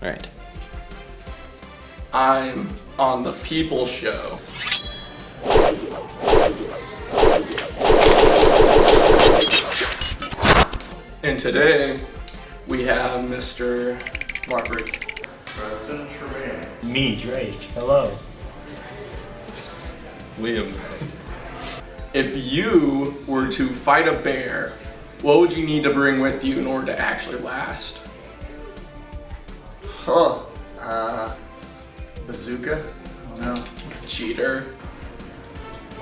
Alright. I'm on the People Show. And today, we have Mr. Margaret. Preston Tremaine. Me, Drake. Hello. Liam. If you were to fight a bear, what would you need to bring with you in order to actually last? Oh, bazooka? I don't know. Cheater.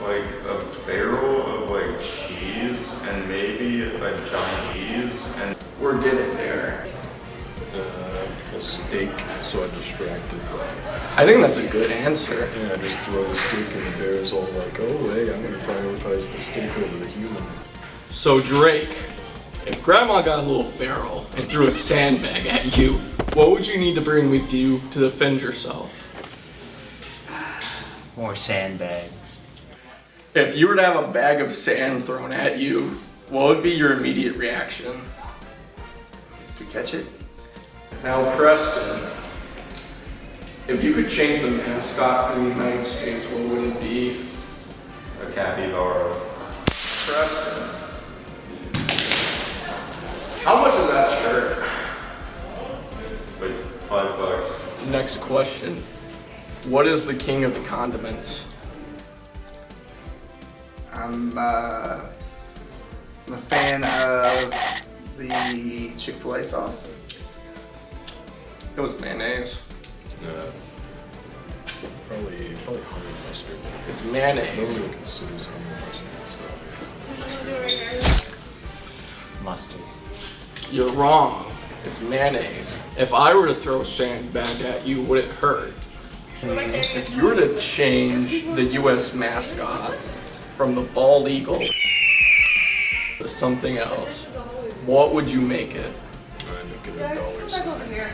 Like a barrel of like cheese and maybe a Chinese and We're getting there. A steak, so I'm distracted. I think that's a good answer. Yeah, just throw the steak and the bear's all like, oh hey, I'm gonna prioritize the steak over the human. So Drake, if Grandma got a little feral and threw a sandbag at you, what would you need to bring with you to defend yourself? More sandbags. If you were to have a bag of sand thrown at you, what would be your immediate reaction? to catch it. Now Preston, if you could change the mascot for the United States, what would it be? A capybara. Preston, how much is that shirt? Like $5. Next question. What is the king of the condiments? I'm a fan of the Chick-fil-A sauce. It was mayonnaise. Probably honey mustard. It's mayonnaise. Nobody considers honey mustard, so. Mustard. You're wrong. It's mayonnaise. If I were to throw a sandbag at you, would it hurt? If you were to change the U.S. mascot from the bald eagle to something else, what would you make it? I make it a dollar sign.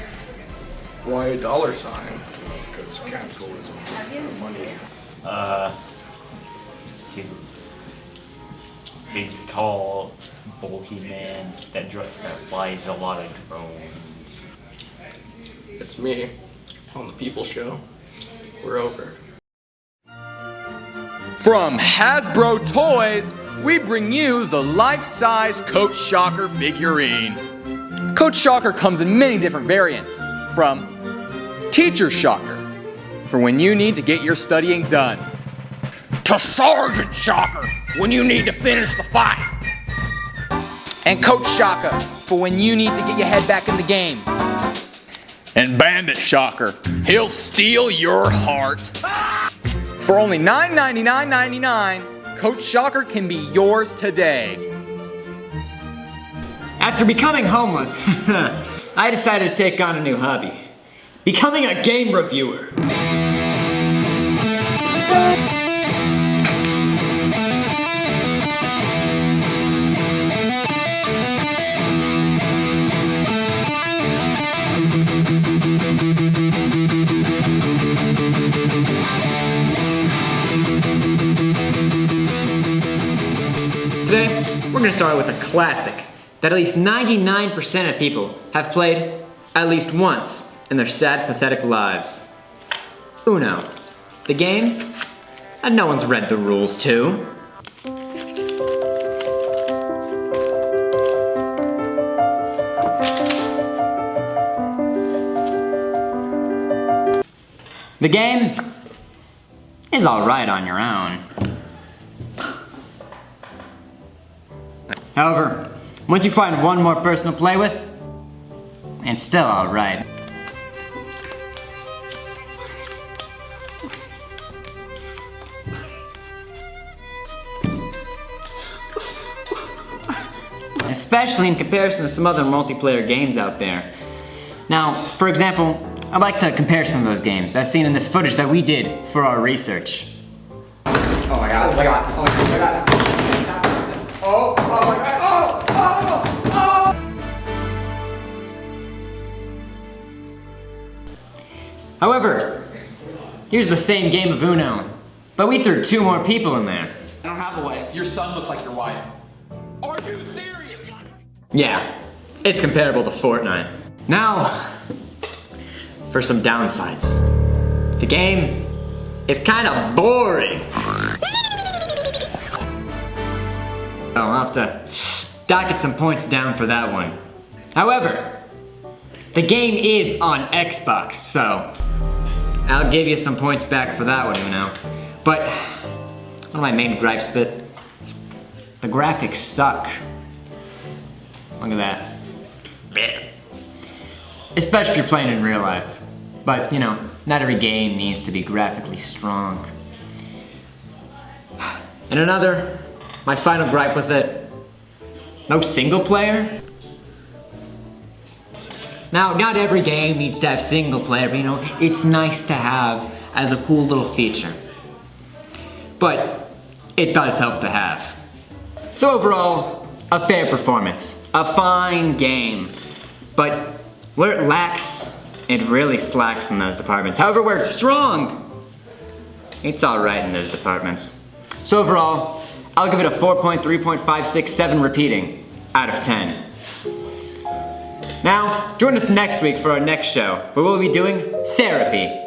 Why a dollar sign? Because capitalism is money. Big, tall, bulky man that flies a lot of drones. It's me on the People Show. We're over. From Hasbro Toys, we bring you the life-size Coach Shocker figurine. Coach Shocker comes in many different variants, from Teacher Shocker, for when you need to get your studying done, to Sergeant Shocker, when you need to finish the fight, and Coach Shocker, for when you need to get your head back in the game, and Bandit Shocker, he'll steal your heart. For only $9.99.99, Coach Shocker can be yours today. After becoming homeless, I decided to take on a new hobby. Becoming a game reviewer. Today, we're going to start with a classic that at least 99% of people have played at least once in their sad, pathetic lives. Uno, the game that no one's read the rules to. The game is alright on your own. However, once you find one more person to play with, it's still alright. Especially in comparison to some other multiplayer games out there. Now, for example, I'd like to compare some of those games as seen in this footage that we did for our research. Oh my god, oh my god, oh my god, oh my god. Oh, oh my god, oh, oh! However, here's the same game of Uno, but we threw 2 more people in there. I don't have a wife. Your son looks like your wife. Are you serious? Yeah, it's comparable to Fortnite. Now, for some downsides. The game is kind of boring. I'll have to docket some points down for that one. However, the game is on Xbox, so I'll give you some points back for that one, you know. But one of my main gripes is that the graphics suck. Look at that. Especially if you're playing in real life. But, you know, not every game needs to be graphically strong. And another, my final gripe with it, no single player. Now, not every game needs to have single player, but you know, it's nice to have as a cool little feature. But it does help to have. So overall, a fair performance, a fine game. But where it lacks, it really slacks in those departments. However, where it's strong, it's alright in those departments. So overall, I'll give it a 4.3.567 repeating out of 10. Now, join us next week for our next show, where we'll be doing therapy.